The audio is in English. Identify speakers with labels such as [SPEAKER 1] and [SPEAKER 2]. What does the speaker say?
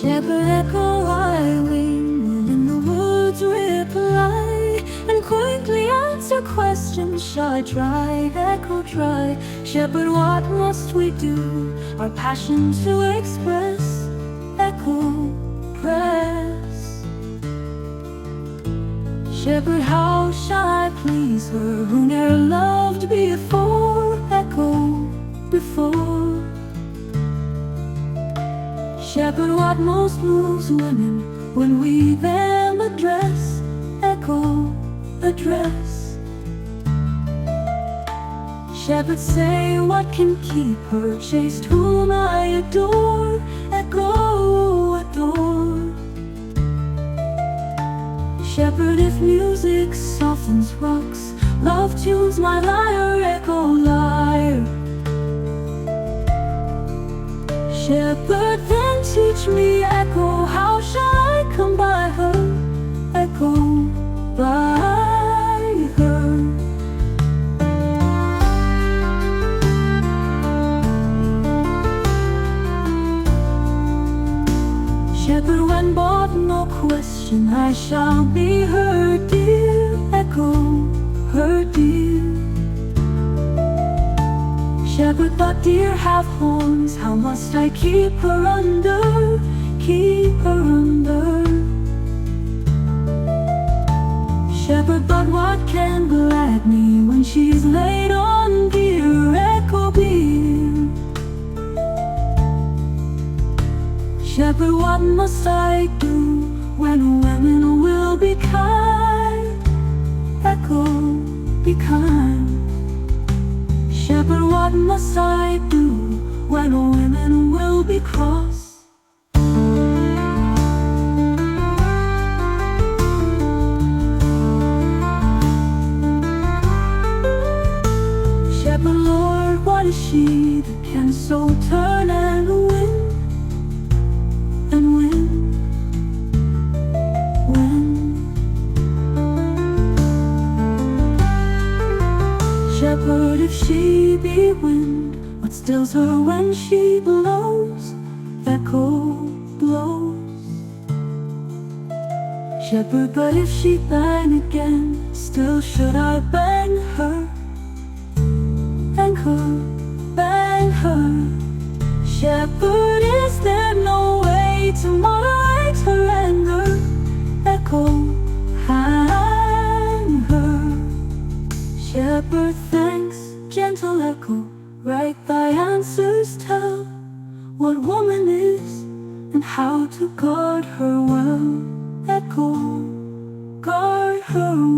[SPEAKER 1] Shepherd echo I wing, and in the woods reply, and quickly answer questions. Shall I try, echo try? Shepherd, what must we do? Our passion to express, echo press. Shepherd, how shall I please her who ne'er loved before, echo before? Shepherd, what most moves women when we them address, echo address? Shepherd, say what can keep her chaste whom I adore, echo adore? Shepherd, if music softens rocks, love tunes my lyre, echo lyre. Shepherd, then teach me, echo, how shall I come by her, echo by her? Shepherd, when bought, no question, I shall be her dear, echo her dear. Shepherd, but deer have horns, how must I keep her under, keep her under? Shepherd, but what can glad me when she's laid on bier, echo bier? Shepherd, what must I do when women will be kind, echo be kind? Shepherd, what must I do when women will be cross? Shepherd, Lord, what is she that can so turn and win, and win, win? Shepherd, if she be wind, what stills her when she blows, echo blows? Shepherd, but if she bang again, still should I bang her, bang her, bang her? Shepherd, is there no way to moderate her anger, echo hang her? Shepherd, thanks, gentle echo, right thy answers tell what woman is and how to guard her well, echo guard her well.